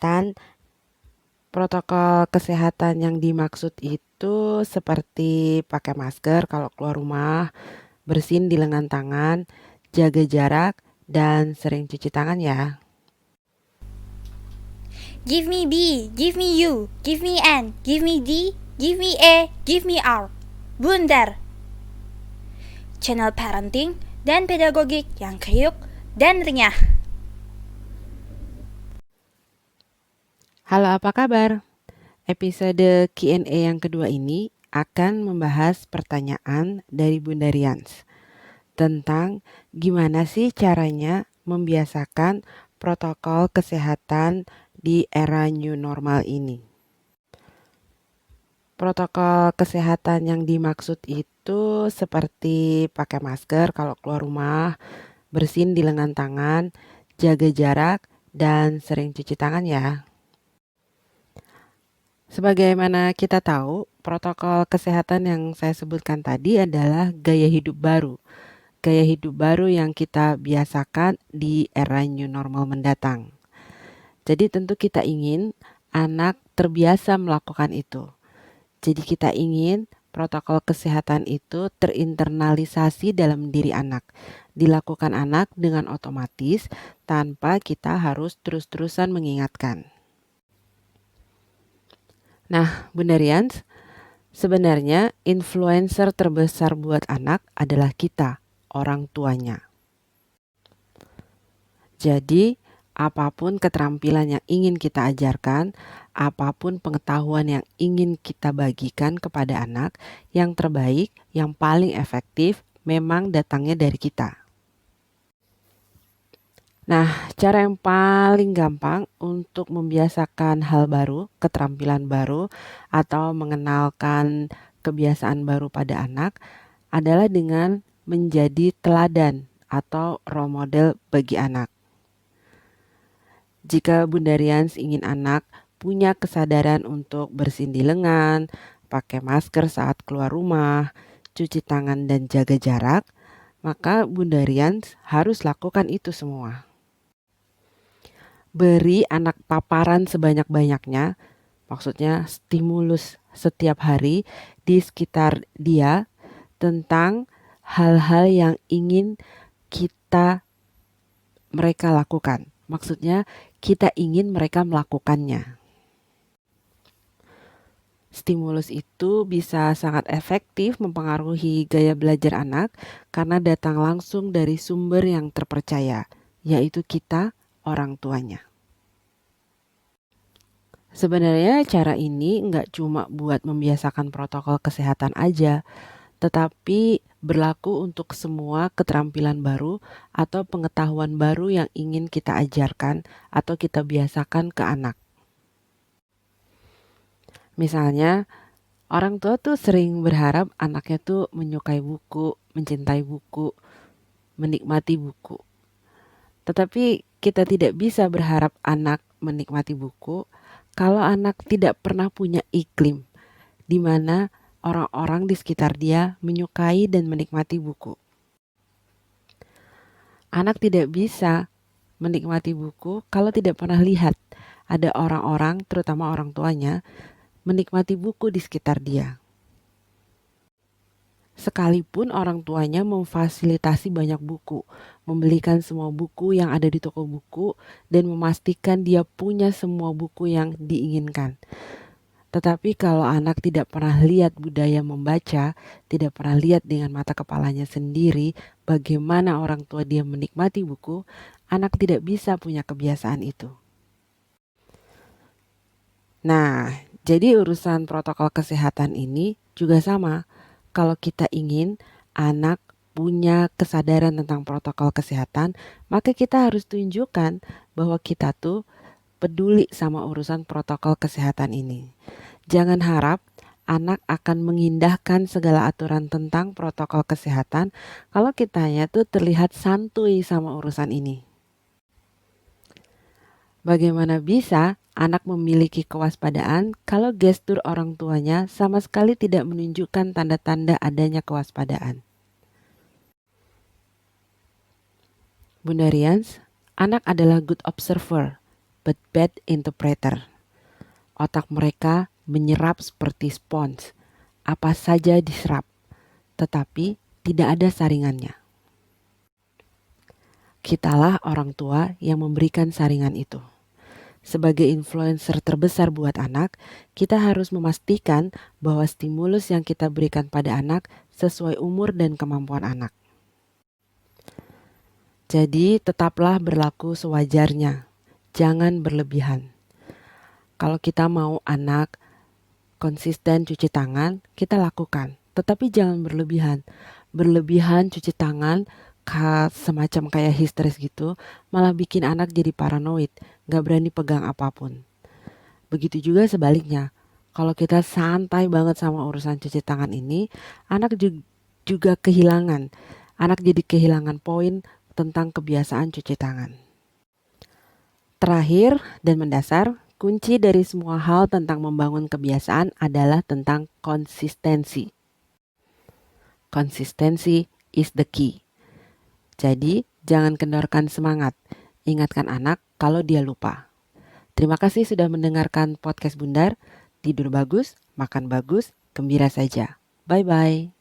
kesehatan. Protokol kesehatan yang dimaksud itu seperti pakai masker kalau keluar rumah, bersin di lengan tangan, jaga jarak, dan sering cuci tangan ya. Give me B, give me U, give me N, give me D, give me E, give me R. Bundar. Channel parenting dan pedagogik yang kriuk dan renyah. Halo, apa kabar? Episode Q&A yang kedua ini akan membahas pertanyaan dari Bunda Rians tentang gimana sih caranya membiasakan protokol kesehatan di era new normal ini. Protokol kesehatan yang dimaksud itu seperti pakai masker kalau keluar rumah, bersin di lengan tangan, jaga jarak, dan sering cuci tangan ya. Sebagaimana kita tahu, protokol kesehatan yang saya sebutkan tadi adalah gaya hidup baru. Gaya hidup baru yang kita biasakan di era new normal mendatang. Jadi tentu kita ingin anak terbiasa melakukan itu. Jadi kita ingin protokol kesehatan itu terinternalisasi dalam diri anak. Dilakukan anak dengan otomatis tanpa kita harus terus-terusan mengingatkan. Nah, Bunda Rians, sebenarnya influencer terbesar buat anak adalah kita, orang tuanya. Jadi, apapun keterampilan yang ingin kita ajarkan, apapun pengetahuan yang ingin kita bagikan kepada anak, yang terbaik, yang paling efektif memang datangnya dari kita. Nah, cara yang paling gampang untuk membiasakan hal baru, keterampilan baru, atau mengenalkan kebiasaan baru pada anak adalah dengan menjadi teladan atau role model bagi anak. Jika Bunda Rians ingin anak punya kesadaran untuk bersin di lengan, pakai masker saat keluar rumah, cuci tangan dan jaga jarak, maka Bunda Rians harus lakukan itu semua. Beri anak paparan sebanyak-banyaknya, maksudnya stimulus setiap hari di sekitar dia tentang hal-hal yang ingin mereka lakukan. Maksudnya kita ingin mereka melakukannya. Stimulus itu bisa sangat efektif mempengaruhi gaya belajar anak karena datang langsung dari sumber yang terpercaya, yaitu kita, orang tuanya. Sebenarnya cara ini nggak cuma buat membiasakan protokol kesehatan aja, tetapi berlaku untuk semua keterampilan baru atau pengetahuan baru yang ingin kita ajarkan atau kita biasakan ke anak. Misalnya, orang tua tuh sering berharap anaknya tuh menyukai buku, mencintai buku, menikmati buku. Tetapi kita tidak bisa berharap anak menikmati buku kalau anak tidak pernah punya iklim di mana orang-orang di sekitar dia menyukai dan menikmati buku. Anak tidak bisa menikmati buku kalau tidak pernah lihat ada orang-orang, terutama orang tuanya, menikmati buku di sekitar dia. Sekalipun orang tuanya memfasilitasi banyak buku, membelikan semua buku yang ada di toko buku, dan memastikan dia punya semua buku yang diinginkan. Tetapi kalau anak tidak pernah lihat budaya membaca, tidak pernah lihat dengan mata kepalanya sendiri bagaimana orang tua dia menikmati buku, anak tidak bisa punya kebiasaan itu. Nah, jadi urusan protokol kesehatan ini juga sama. Kalau kita ingin anak punya kesadaran tentang protokol kesehatan, maka kita harus tunjukkan bahwa kita tuh peduli sama urusan protokol kesehatan ini. Jangan harap anak akan mengindahkan segala aturan tentang protokol kesehatan kalau kitanya tuh terlihat santuy sama urusan ini. Bagaimana bisa anak memiliki kewaspadaan kalau gestur orang tuanya sama sekali tidak menunjukkan tanda-tanda adanya kewaspadaan? Bunda Rians, anak adalah good observer, but bad interpreter. Otak mereka menyerap seperti spons, apa saja diserap, tetapi tidak ada saringannya. Kitalah orang tua yang memberikan saringan itu. Sebagai influencer terbesar buat anak, kita harus memastikan bahwa stimulus yang kita berikan pada anak sesuai umur dan kemampuan anak. Jadi, tetaplah berlaku sewajarnya, jangan berlebihan. Kalau kita mau anak konsisten cuci tangan, kita lakukan, tetapi jangan berlebihan. Berlebihan cuci tangan semacam kayak histeris gitu, malah bikin anak jadi paranoid, gak berani pegang apapun. Begitu juga sebaliknya, kalau kita santai banget sama urusan cuci tangan ini, anak juga kehilangan. Anak jadi kehilangan poin tentang kebiasaan cuci tangan. Terakhir dan mendasar, kunci dari semua hal tentang membangun kebiasaan adalah tentang konsistensi. Konsistensi is the key. Jadi, jangan kendorkan semangat. Ingatkan anak kalau dia lupa. Terima kasih sudah mendengarkan podcast Bundar. Tidur bagus, makan bagus, gembira saja. Bye-bye.